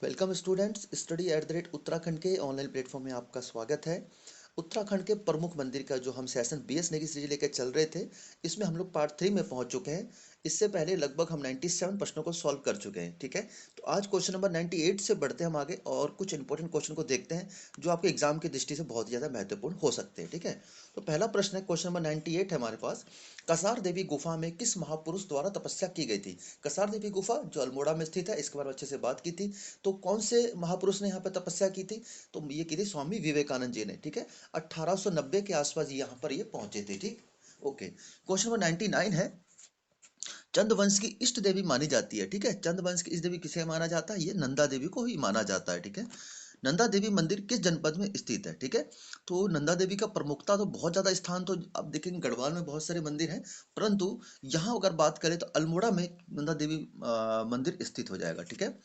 Welcome students, study at the rate Uttarakhand के online platform में आपका स्वागत है। उत्तराखंड के प्रमुख मंदिर का जो हम सेशन बीएस नेगी सीरीज लेकर चल रहे थे, इसमें हम लोग पार्ट 3 में पहुंच चुके हैं। इससे पहले लगभग हम 97 प्रश्नों को सॉल्व कर चुके हैं। ठीक है, तो आज क्वेश्चन नंबर 98 से बढ़ते हैं हम आगे और कुछ इंपॉर्टेंट क्वेश्चन को देखते हैं जो आपके एग्जाम की दृष्टि से बहुत ज़्यादा महत्वपूर्ण हो सकते हैं। ठीक है, तो पहला प्रश्न है, क्वेश्चन नंबर 98 है हमारे पास। कसार देवी गुफा में किस महापुरुष द्वारा तपस्या की गई थी? कसार देवी गुफा जो अल्मोड़ा में स्थित है, इसके बारे में अच्छे से बात की थी। तो कौन से महापुरुष ने यहाँ पे तपस्या की थी? तो ये की थी स्वामी विवेकानंद जी ने। ठीक है, 1890 के आसपास यहाँ पर ये पहुंचे थे। ठीक, ओके। क्वेश्चन नंबर 99 है, चंद वंश की इष्ट देवी मानी जाती है। ठीक है, चंद वंश की इष्ट देवी किसे माना जाता है? ये नंदा देवी को ही माना जाता है। ठीक है, नंदा देवी मंदिर किस जनपद में स्थित है? ठीक है, तो नंदा देवी का प्रमुखता तो बहुत ज्यादा स्थान तो आप देखेंगे गढ़वाल में बहुत सारे मंदिर हैं, परंतु यहाँ अगर बात करें तो अल्मोड़ा में नंदा देवी मंदिर स्थित हो जाएगा। ठीक है,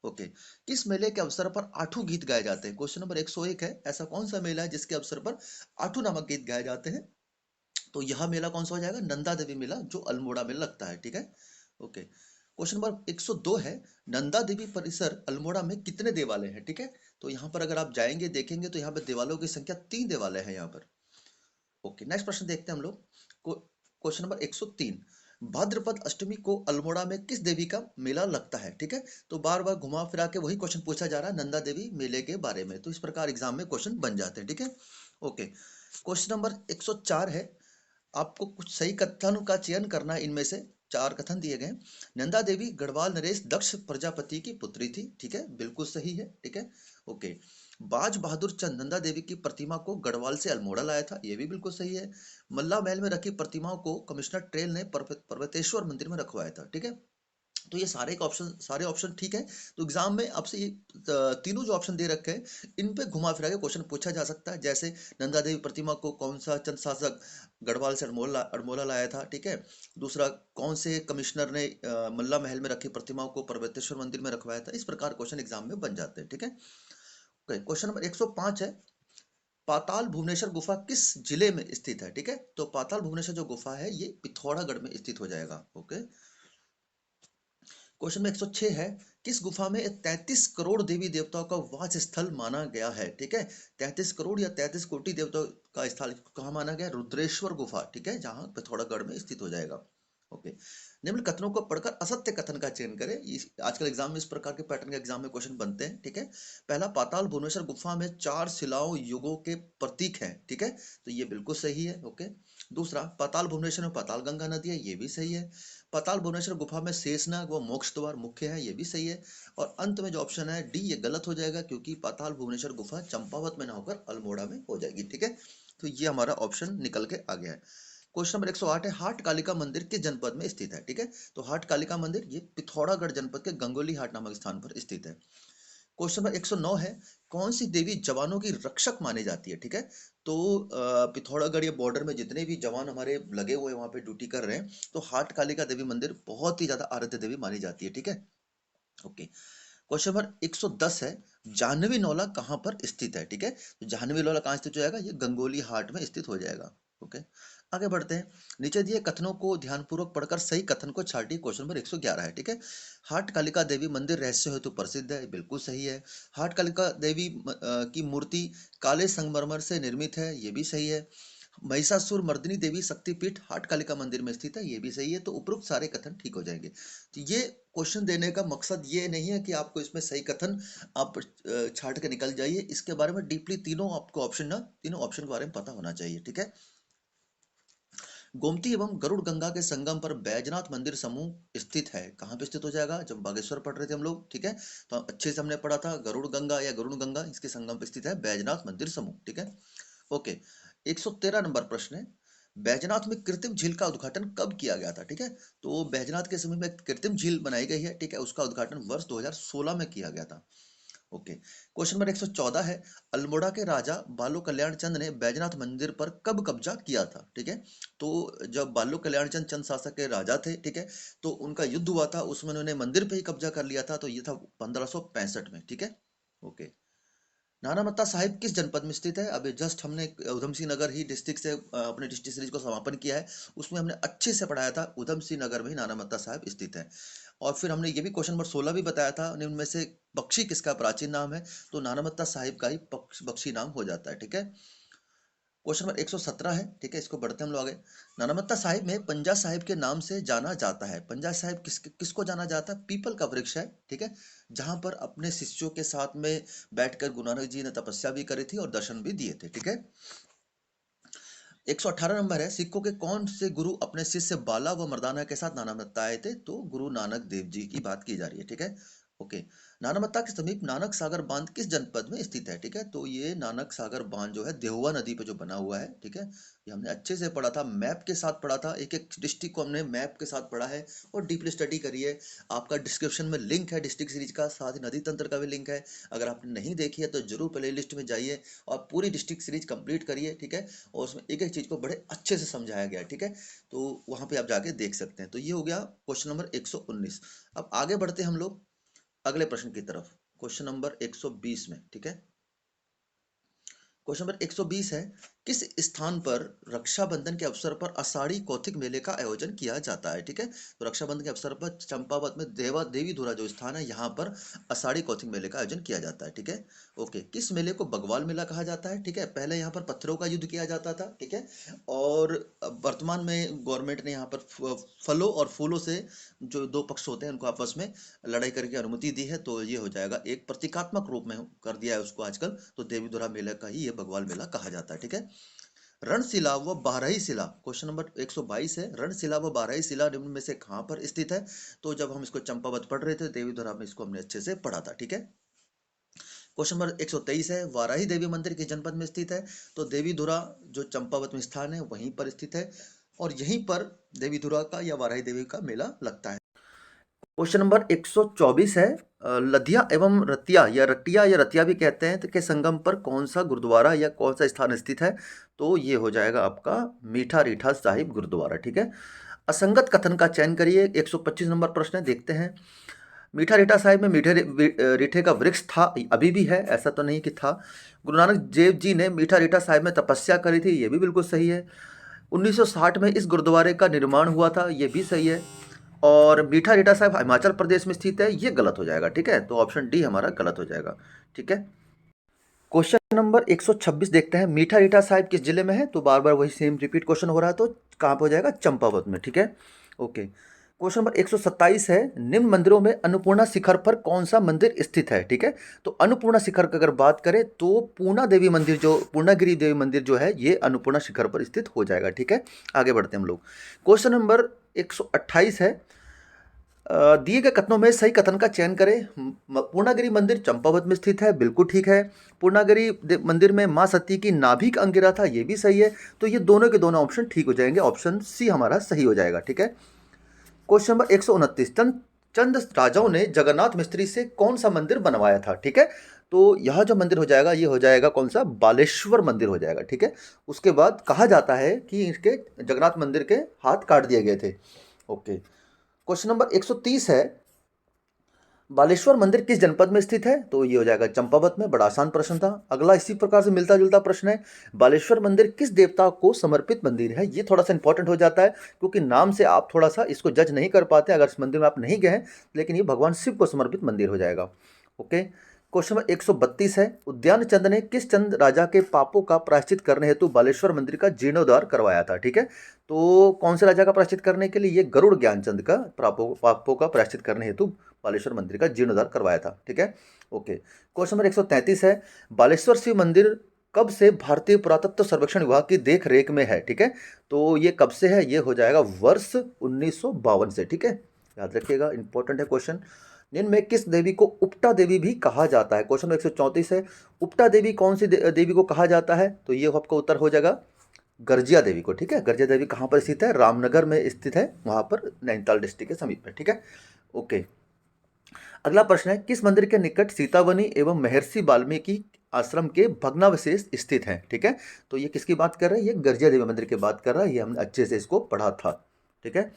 ओके। किस मेले के अवसर पर आठों गीत गाए जाते हैं? क्वेश्चन नंबर 101 है, ऐसा कौन सा मेला है जिसके अवसर पर आठों नामक गीत गाए जाते हैं? तो यह मेला कौन सा हो जाएगा? नंदा देवी मेला, जो अल्मोड़ा में लगता है। ठीक है, ओके। क्वेश्चन नंबर 102 है, नंदा देवी परिसर अल्मोड़ा में कितने देवालय हैं? ठीक है, तो यहाँ पर अगर आप जाएंगे देखेंगे तो यहाँ पर देवालयों की संख्या 3 देवालय है यहाँ पर। ओके, नेक्स्ट प्रश्न देखते हैं हम लोग। क्वेश्चन नंबर 103, भाद्रपद अष्टमी को अल्मोड़ा में किस देवी का मेला लगता है? ठीक है, तो बार बार घुमा फिरा के वही क्वेश्चन पूछा जा रहा है नंदा देवी मेले के बारे में, तो इस प्रकार एग्जाम में क्वेश्चन बन जाते हैं। ठीक है, ओके। क्वेश्चन नंबर 104 है, आपको कुछ सही कथनों का चयन करना है। इनमें से 4 कथन दिए गए। नंदा देवी गढ़वाल नरेश दक्ष प्रजापति की पुत्री थी। ठीक है, बिल्कुल सही है। ठीक है, ओके। बाज बहादुर चंद नंदा देवी की प्रतिमा को गढ़वाल से अल्मोड़ा लाया था, ये भी बिल्कुल सही है। मल्ला महल में रखी प्रतिमाओं को कमिश्नर ट्रेल ने पर्वतेश्वर मंदिर में रखवाया था। ठीक है, तो ये सारे ऑप्शन ठीक है। तो एग्जाम में आपसे ये तीनों जो ऑप्शन दे रखे हैं, इन पे घुमा फिरा के क्वेश्चन पूछा जा सकता है। जैसे नंदा देवी प्रतिमा को कौन सा चंद शासक गढ़वाल से अल्मोड़ा लाया था? ठीक है, दूसरा, कौन से कमिश्नर ने मल्ला महल में रखी प्रतिमाओं को पर्वतेश्वर मंदिर में रखवाया था? इस प्रकार क्वेश्चन एग्जाम में बन जाते हैं। ठीक है, क्वेश्चन नंबर 105 है, पाताल भुवनेश्वर गुफा किस जिले में स्थित है? ठीक है, तो पाताल भुवनेश्वर जो गुफा है ये पिथौरागढ़ में स्थित हो जाएगा। ओके, क्वेश्चन में 106 है, किस गुफा में 33 करोड़ देवी देवताओं का वास स्थल माना गया है? ठीक है, 33 करोड़ या 33 कोटि देवताओं का स्थल कहाँ माना गया? रुद्रेश्वर गुफा। ठीक है, जहां पिथौरागढ़ में स्थित हो जाएगा। ओके, निम्न कथनों को पढ़कर असत्य कथन का चयन करें। आजकल एग्जाम में इस प्रकार के पैटर्न के एग्जाम में क्वेश्चन बनते हैं। ठीक है, पहला, पाताल भुवनेश्वर गुफा में 4 शिलाओं युगों के प्रतीक हैं। ठीक है, तो ये बिल्कुल सही है। ओके, दूसरा, पाताल भुवनेश्वर में पाताल गंगा नदी है, ये भी सही है। पाताल भुवनेश्वर गुफा में शेषनाग व मोक्ष द्वार मुख्य है, ये भी सही है। और अंत में जो ऑप्शन है डी, ये गलत हो जाएगा, क्योंकि पाताल भुवनेश्वर गुफा चंपावत में ना होकर अल्मोड़ा में हो जाएगी। ठीक है, तो ये हमारा ऑप्शन निकल के आ गया है। क्वेश्चन नंबर 108 है, हाट कालिका मंदिर किस जनपद में स्थित है? ठीक है, तो हाट कालिका मंदिर ये पिथौरागढ़ जनपद के गंगोली हाट नामक स्थान पर स्थित है। क्वेश्चन नंबर 109 है, कौन सी देवी जवानों की रक्षक मानी जाती है? ठीक है, तो पिथौरागढ़ या बॉर्डर में जितने भी जवान हमारे लगे हुए वहां पे ड्यूटी कर रहे हैं, तो हाट कालिका देवी मंदिर बहुत ही ज्यादा आराध्य देवी मानी जाती है। ठीक है, ओके। क्वेश्चन नंबर 110 है, जाह्नवी नौला कहाँ पर स्थित है? ठीक है, तो जाह्नवी नौला कहाँ स्थित हो जाएगा? ये गंगोली हाट में स्थित हो जाएगा। ओके, आगे बढ़ते हैं। नीचे दिए कथनों को ध्यानपूर्वक पढ़कर सही कथन को छांटिए। क्वेश्चन नंबर 111 है। ठीक है, हाट कालिका देवी मंदिर रहस्य हेतु प्रसिद्ध है, बिल्कुल सही है। हाट कालिका देवी की मूर्ति काले संगमरमर से निर्मित है, ये भी सही है। महिषासुर मर्दिनी देवी शक्तिपीठ हाट कालिका मंदिर में स्थित है, ये भी सही है। तो उपरोक्त सारे कथन ठीक हो जाएंगे। तो ये क्वेश्चन देने का मकसद ये नहीं है कि आपको इसमें सही कथन आप छाट के निकल जाइए, इसके बारे में डीपली तीनों आपको ऑप्शन ना तीनों ऑप्शन के बारे में पता होना चाहिए। ठीक है, गोमती एवं गरुड़ गंगा के संगम पर बैजनाथ मंदिर समूह स्थित है, कहाँ पे स्थित हो जाएगा? जब बागेश्वर पढ़ रहे थे हम लोग, ठीक है, तो अच्छे से हमने पढ़ा था, गरुड़ गंगा या गरुड़ गंगा इसके संगम पे स्थित है बैजनाथ मंदिर समूह। ठीक है, ओके। 113 नंबर प्रश्न है, बैजनाथ में कृत्रिम झील का उद्घाटन कब किया गया था? ठीक है, तो बैजनाथ के समय में एक कृत्रिम झील बनाई गई है। ठीक है, उसका उद्घाटन वर्ष 2016 में किया गया था। ओके, क्वेश्चन नंबर 114 है, अल्मोड़ा के राजा बालो कल्याण चंद ने बैजनाथ मंदिर पर कब कब्जा किया था? ठीक है, तो जब बालो कल्याण चंद चंद शासक के राजा थे, ठीक है, तो उनका युद्ध हुआ था, उसमें उन्होंने मंदिर पे ही कब्जा कर लिया था, तो ये था 1565 में। ठीक है, ओके। नाना मत्ता साहिब किस जनपद में स्थित है? अभी जस्ट हमने उधम सिंह नगर ही डिस्ट्रिक्ट से अपने डिस्ट्रिक्ट सीरीज को समापन किया है, उसमें हमने अच्छे से पढ़ाया था, उधम सिंह नगर में ही नाना मत्ता साहिब स्थित है। और फिर हमने ये भी क्वेश्चन नंबर 16 भी बताया था, निम्न में से बख्शी किसका प्राचीन नाम है, तो नानामत्ता साहिब का ही बख्शी नाम हो जाता है। ठीक है, क्वेश्चन नंबर 117 है। ठीक है, इसको बढ़ते हम लोग आगे। नानामत्ता साहिब में पंजा साहिब के नाम से जाना जाता है। पंजा साहिब किसको जाना जाता है? पीपल का वृक्ष है। ठीक है, जहां पर अपने शिष्यों के साथ में बैठकर गुरु नानक जी ने तपस्या भी करी थी और दर्शन भी दिए थे। ठीक है, 118 नंबर है, सिखों के कौन से गुरु अपने शिष्य बाला व मर्दाना के साथ नानामत्ता आए थे? तो गुरु नानक देव जी की बात की जा रही है। ठीक है, ओके। नानामत्ता के समीप नानक सागर बांध किस जनपद में स्थित है? ठीक है, तो ये नानक सागर बांध जो है देहुआ नदी पे जो बना हुआ है। ठीक है, ये हमने अच्छे से पढ़ा था, मैप के साथ पढ़ा था, एक एक डिस्ट्रिक्ट को हमने मैप के साथ पढ़ा है और डीपली स्टडी करी है। आपका डिस्क्रिप्शन में लिंक है डिस्ट्रिक्ट सीरीज का, साथ ही नदी तंत्र का भी लिंक है। अगर आपने नहीं देखी है तो जरूर प्ले लिस्ट में जाइए और पूरी डिस्ट्रिक्ट सीरीज कंप्लीट करिए। ठीक है, और उसमें एक एक चीज को बड़े अच्छे से समझाया गया है। ठीक है, तो वहां पे आप जाके देख सकते हैं। तो ये हो गया क्वेश्चन नंबर 119। अब आगे बढ़ते हम लोग अगले प्रश्न की तरफ, क्वेश्चन नंबर 120 में। ठीक है, क्वेश्चन नंबर 120 है, किस स्थान पर रक्षाबंधन के अवसर पर आषाढ़ी कौतिक मेले का आयोजन किया जाता है? ठीक है, तो रक्षाबंधन के अवसर पर चंपावत में देवी धुरा जो स्थान है, यहाँ पर आषाढ़ी कौतिक मेले का आयोजन किया जाता है। ठीक है, ओके। किस मेले को बगवाल मेला कहा जाता है? ठीक है, पहले यहाँ पर पत्थरों का युद्ध किया जाता था। ठीक है, और वर्तमान में गवर्नमेंट ने यहाँ पर फलों और फूलों से जो दो पक्ष होते हैं उनको आपस में लड़ाई करके अनुमति दी है। तो ये हो जाएगा, एक प्रतीकात्मक रूप में कर दिया है उसको आजकल, तो देवीधुरा मेला का ही ये बगवाल मेला कहा जाता है। ठीक है, रणशिला व बारही शिला, क्वेश्चन नंबर 122 है, रणशिला व बारही शिला निम्न में से कहां पर स्थित है? तो जब हम इसको चंपावत पढ़ रहे थे देवीधुरा में, इसको हमने अच्छे से पढ़ा था। ठीक है, क्वेश्चन नंबर 123 है, वाराही देवी मंदिर किस जनपद में स्थित है? तो देवीधुरा जो चंपावत में स्थान है वहीं पर स्थित है और यहीं पर देवीधुरा का या वाराही देवी का मेला लगता है। क्वेश्चन नंबर 124 है, लधिया एवं रतिया या रतिया भी कहते हैं, तो के संगम पर कौन सा गुरुद्वारा या कौन सा स्थान स्थित है? तो ये हो जाएगा आपका मीठा रीठा साहिब गुरुद्वारा। ठीक है, असंगत कथन का चयन करिए। 125 नंबर प्रश्न है, देखते हैं। मीठा रीठा साहिब में मीठे रीठे का वृक्ष था, अभी भी है, ऐसा तो नहीं कि था। गुरु नानक देव जी ने मीठा रीठा साहिब में तपस्या करी थी, ये भी बिल्कुल सही है। 1960 में इस गुरुद्वारे का निर्माण हुआ था, ये भी सही है। और मीठा रीठा साहिब हिमाचल प्रदेश में स्थित है, ये गलत हो जाएगा। ठीक है, तो ऑप्शन डी हमारा गलत हो जाएगा। ठीक है, क्वेश्चन नंबर 126 देखते हैं, मीठा रीठा साहिब किस जिले में है? तो बार बार वही सेम रिपीट क्वेश्चन हो रहा है, तो कहाँ पे हो जाएगा? चंपावत में। ठीक है, ओके। क्वेश्चन नंबर 127 है, निम्न मंदिरों में अन्नपूर्णा शिखर पर कौन सा मंदिर स्थित है? ठीक है, तो अन्नपूर्णा शिखर की अगर बात करें तो पूर्णा देवी मंदिर, जो पूर्णागिरी देवी मंदिर जो है, ये अन्नपूर्णा शिखर पर स्थित हो जाएगा। ठीक है, आगे बढ़ते हैं हम लोग। क्वेश्चन नंबर 128 है, दिए गए कथनों में सही कथन का चयन करें। पूर्णागिरि मंदिर चंपावत में स्थित है, बिल्कुल ठीक है। पूर्णागिरि मंदिर में मां सती की नाभि का अंगिरा था, ये भी सही है। तो ये दोनों के दोनों ऑप्शन ठीक हो जाएंगे, ऑप्शन सी हमारा सही हो जाएगा। ठीक है, क्वेश्चन नंबर 129, चंद राजाओं ने जगन्नाथ मिस्त्री से कौन सा मंदिर बनवाया था? ठीक है, तो यह जो मंदिर हो जाएगा, ये हो जाएगा कौन सा? बालेश्वर मंदिर हो जाएगा। ठीक है, उसके बाद कहा जाता है कि इसके जगन्नाथ मंदिर के हाथ काट दिए गए थे। ओके, क्वेश्चन नंबर 130 है, बालेश्वर मंदिर किस जनपद में स्थित है? तो ये हो जाएगा चंपावत में, बड़ा आसान प्रश्न था। अगला इसी प्रकार से मिलता जुलता प्रश्न है, बालेश्वर मंदिर किस देवता को समर्पित मंदिर है? ये थोड़ा सा इंपॉर्टेंट हो जाता है, क्योंकि नाम से आप थोड़ा सा इसको जज नहीं कर पाते अगर इस मंदिर में आप नहीं गए हैं, लेकिन ये भगवान शिव को समर्पित मंदिर हो जाएगा। ओके, क्वेश्चन नंबर 132 है, उद्यान चंद ने किस चंद राजा के पापों का प्रायश्चित करने हेतु बालेश्वर मंदिर का जीर्णोद्धार करवाया था? ठीक है, तो कौन से राजा का प्रायश्चित करने के लिए? ये गरुड़ ज्ञानचंद का पापों का प्रायश्चित करने हेतु बालेश्वर मंदिर का जीर्णोद्धार करवाया था। ठीक है, ओके। क्वेश्चन नंबर 133 है, बालेश्वर शिव मंदिर कब से भारतीय पुरातत्व सर्वेक्षण विभाग की देख रेख में है? ठीक है, तो ये कब से है? ये हो जाएगा वर्ष 1952 से। ठीक है, याद रखिएगा, इंपॉर्टेंट है क्वेश्चन। निम्न में किस देवी को उपटा देवी भी कहा जाता है? क्वेश्चन 134 है, उपटा देवी कौन सी देवी को कहा जाता है? तो ये आपका उत्तर हो जाएगा गर्जिया देवी को। ठीक है, गर्जिया देवी कहाँ पर स्थित है? रामनगर में स्थित है, वहाँ पर नैनीताल डिस्ट्रिक्ट के समीप में। ठीक है, ओके। अगला प्रश्न है, किस मंदिर के निकट सीतावनी एवं महर्षि वाल्मीकि आश्रम के भग्नावशेष स्थित हैं? ठीक है, तो ये किसकी बात कर रहे हैं? ये गर्जिया देवी मंदिर की बात कर रहा है, ये हमने अच्छे से इसको पढ़ा था। ठीक है,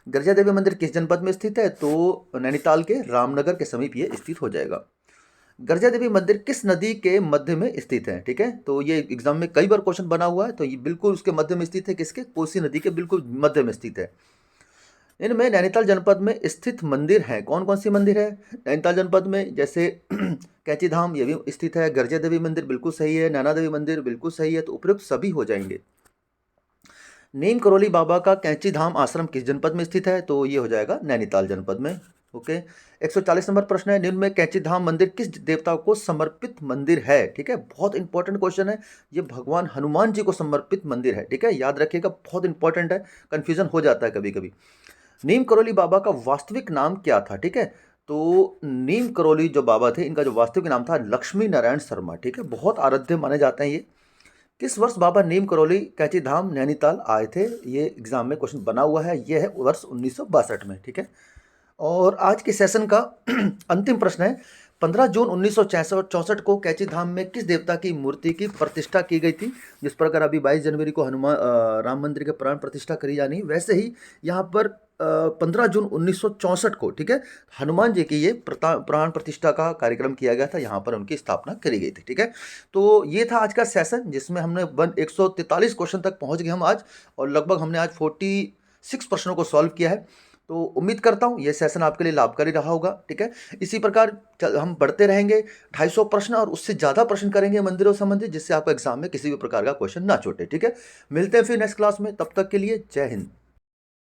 गर्जिया देवी मंदिर किस जनपद में स्थित है? तो नैनीताल के रामनगर के समीप ये स्थित हो जाएगा। गर्जिया देवी मंदिर किस नदी के मध्य में स्थित है? ठीक है, तो ये एग्जाम में कई बार क्वेश्चन बना हुआ है, तो ये बिल्कुल उसके मध्य में स्थित है, किसके? कोसी नदी के बिल्कुल मध्य में स्थित है। इनमें नैनीताल जनपद में स्थित मंदिर हैं, कौन कौन सी मंदिर है नैनीताल जनपद में, जैसे कैंची धाम ये भी स्थित है, गर्जिया देवी मंदिर बिल्कुल सही है, नैना देवी मंदिर बिल्कुल सही है, तो उपयुक्त सभी हो जाएंगे। नीम करोली बाबा का कैंची धाम आश्रम किस जनपद में स्थित है, तो ये हो जाएगा नैनीताल जनपद में। ओके, 140 नंबर प्रश्न है, निम्न में कैंची धाम मंदिर किस देवता को समर्पित मंदिर है। ठीक है, बहुत इंपॉर्टेंट क्वेश्चन है, ये भगवान हनुमान जी को समर्पित मंदिर है। ठीक है, याद रखिएगा, बहुत इंपॉर्टेंट है, कंफ्यूजन हो जाता है कभी कभी। नीम करोली बाबा का वास्तविक नाम क्या था। ठीक है, तो नीम करोली जो बाबा थे, इनका जो वास्तविक नाम था लक्ष्मी नारायण शर्मा। ठीक है, बहुत आराध्य माने जाते हैं ये। किस वर्ष बाबा नीम करोली कैंची धाम नैनीताल आए थे, ये एग्जाम में क्वेश्चन बना हुआ है, ये है वर्ष 1962 में। ठीक है, और आज के सेशन का अंतिम प्रश्न है, 15 जून 1964 को कैंची धाम में किस देवता की मूर्ति की प्रतिष्ठा की गई थी। जिस प्रकार अभी 22 जनवरी को राम मंदिर के प्राण प्रतिष्ठा करी जानी, वैसे ही यहाँ पर 15 जून 1964 को, ठीक है, हनुमान जी की ये प्राण प्रतिष्ठा का कार्यक्रम किया गया था, यहाँ पर उनकी स्थापना करी गई थी। ठीक है, तो ये था आज का सेशन, जिसमें हमने 143 क्वेश्चन तक पहुँच गए हम आज, और लगभग हमने आज 46 प्रश्नों को सॉल्व किया है। तो उम्मीद करता हूँ ये सेशन आपके लिए लाभकारी रहा होगा। ठीक है, इसी प्रकार हम बढ़ते रहेंगे, 250 प्रश्न और उससे ज़्यादा प्रश्न करेंगे मंदिरों संबंधित, जिससे आपको एग्जाम में किसी भी प्रकार का क्वेश्चन ना छूटे। ठीक है, मिलते हैं फिर नेक्स्ट क्लास में, तब तक के लिए जय हिंद।